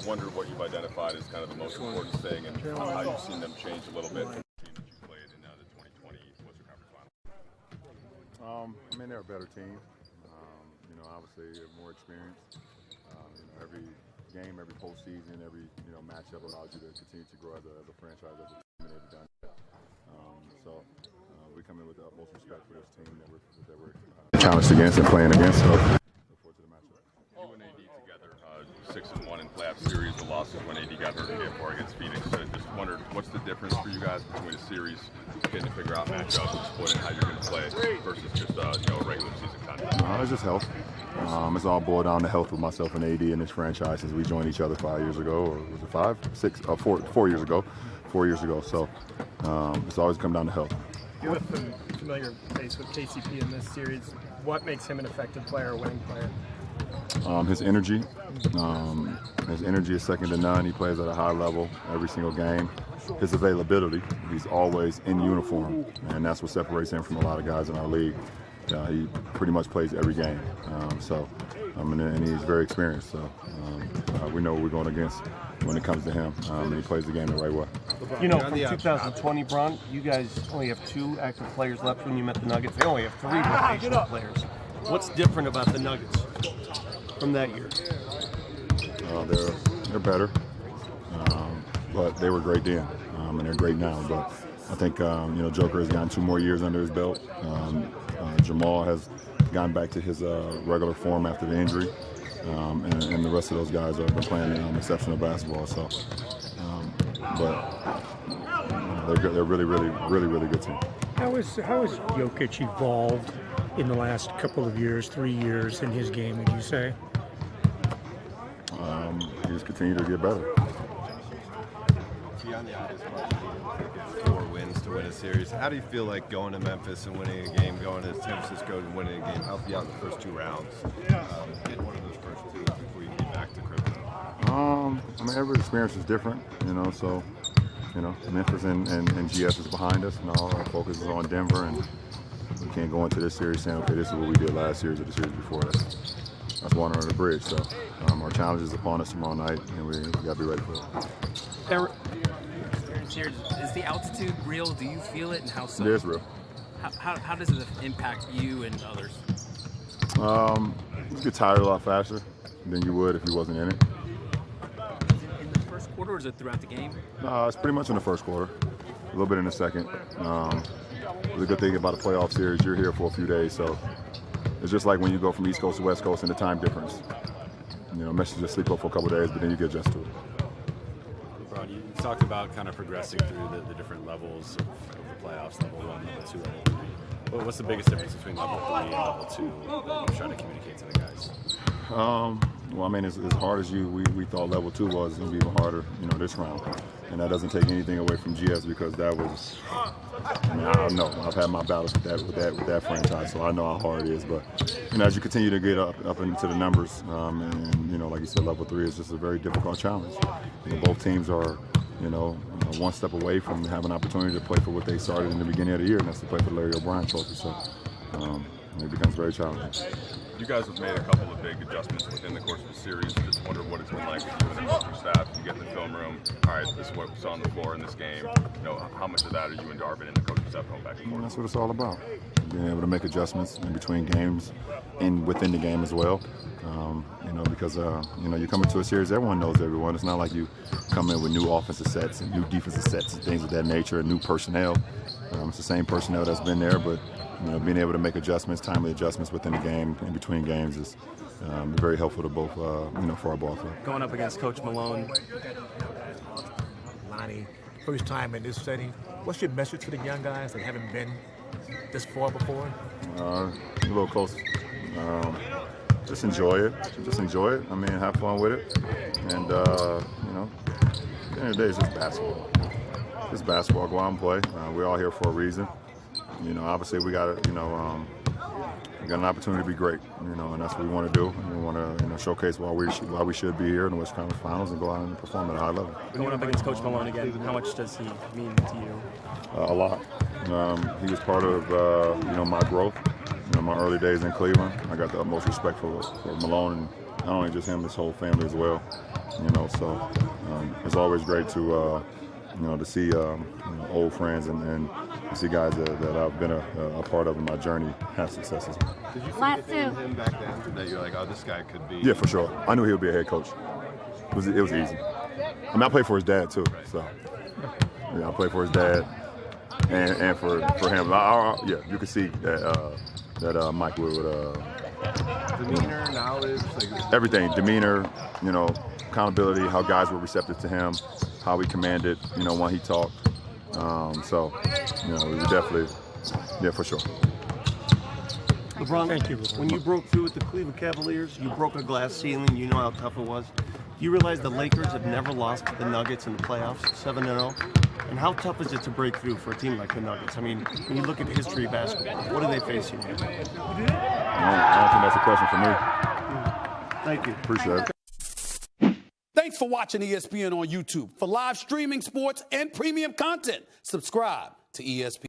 wonder what you've identified as kind of the most important thing and how you've seen them change a little bit from the team that you played in the 2020 Western Conference Final. I mean, they're a better team. Obviously, they have more experience. Every game, every postseason, every matchup allows you to continue to grow as a franchise, as a team, and they've done that. We come in with the utmost respect for this team that we're challenged against and playing against. So, look forward to the matchup. You and AD together, 6-1 in playoff series. The losses when AD got hurt in Game 4 against Phoenix. So I just wondered, what's the difference for you guys between a series, getting to figure out matchups and splitting how you're going to play versus just a regular season contest? It's just health. It's all boiled down to health with myself and AD in this franchise since we joined each other 5 years ago, or was it 5, 6, 4 years ago? 4 years ago. So it's always come down to health. You have a familiar face with KCP in this series. What makes him an effective player, a winning player? His energy. His energy is second to none. He plays at a high level every single game. His availability. He's always in uniform, and that's what separates him from a lot of guys in our league. He pretty much plays every game. And he's very experienced. So we know what we're going against when it comes to him. And he plays the game the right way. From 2020, Bron, you guys only have 2 active players left when you met the Nuggets. They only have 3 rotational players. What's different about the Nuggets from that year? They're better, but they were great then, and they're great now. But I think Joker has gotten 2 more years under his belt. Jamal has gone back to his regular form after the injury, and the rest of those guys have been playing exceptional basketball. So, they're really good team. How has Jokic evolved in the last couple of years, 3 years in his game, would you say? He's continued to get better. Beyond the obvious question, 4 wins to win a series. How do you feel like going to Memphis and winning a game, going to San Francisco and winning a game, help you out in the first 2 rounds? Get one of those first 2 before you get back to crypto. Every experience is different, so, Memphis and GS is behind us, and all our focus is on Denver, and we can't go into this series saying, okay, this is what we did last series or the series before. That's water under the bridge. So our challenge is upon us tomorrow night, and we got to be ready for it. Is the altitude real? Do you feel it, and how so? It is real. How does it impact you and others? You get tired a lot faster than you would if you wasn't in it. Is it in the first quarter, or is it throughout the game? It's pretty much in the first quarter, a little bit in the second. The good thing about a playoff series, you're here for a few days, so it's just like when you go from East Coast to West Coast and the time difference. Messi just sleep up for a couple of days, but then you get adjusted to it. LeBron, you talked about kind of progressing through the different levels of the playoffs, level 1, level 2, level 3. What's the biggest difference between level 3 and level 2 that you're trying to communicate to the guys? As hard as we thought level 2 was, it's going to be even harder, this round. And that doesn't take anything away from GS because that was, I know I've had my battles with that franchise, so I know how hard it is. But as you continue to get up into the numbers, and like you said, level 3 is just a very difficult challenge. Both teams are, one step away from having an opportunity to play for what they started in the beginning of the year, and that's to play for the Larry O'Brien Trophy. So it becomes very challenging. You guys have made a couple of big adjustments within the course of the series. Just wonder what it's been like for you and the coaching staff. You get in the film room. All right, this is what was on the floor in this game. How much of that are you and Darvin and the coaching staff going back and forth? That's what it's all about. Being able to make adjustments in between games and within the game as well. Because you come into a series, everyone knows everyone. It's not like you come in with new offensive sets and new defensive sets and things of that nature and new personnel. It's the same personnel that's been there, but being able to make adjustments, timely adjustments within the game, in between games is very helpful to both, for our ball club. Going up against Coach Malone. Lonnie, first time in this setting. What's your message to the young guys that haven't been this far before? A little close. Just enjoy it. Have fun with it. And, at the end of the day, it's just basketball. It's basketball. Go out and play. We're all here for a reason. Obviously we got we got an opportunity to be great, and that's what we want to do. We want to, showcase why we should be here in the Western Conference Finals and go out and perform at a high level. Going up against Coach Malone again, how much does he mean to you? A lot. He was part of, my growth. my early days in Cleveland. I got the utmost respect for Malone, and not only just him, his whole family as well. So it's always great to to see old friends and see guys that I've been a part of in my journey have successes. Did you see anything in him back then that you're like, oh, this guy could be? Yeah, for sure. I knew he would be a head coach. It was easy. I mean, I played for his dad too, so yeah, I played for his dad and for him. Yeah, you could see that Mike would Demeanor, knowledge, like everything. Demeanor, accountability, how guys were receptive to him, how he commanded, when he talked. So, it was definitely, yeah, for sure. LeBron, Thank you, when you broke through with the Cleveland Cavaliers, you broke a glass ceiling. You know how tough it was. Do you realize the Lakers have never lost to the Nuggets in the playoffs, 7-0? And how tough is it to break through for a team like the Nuggets? I mean, when you look at the history of basketball, what are they facing here? I don't think that's a question for me. Thank you. Appreciate it. Thanks for watching ESPN on YouTube. For live streaming, sports, and premium content, subscribe to ESPN.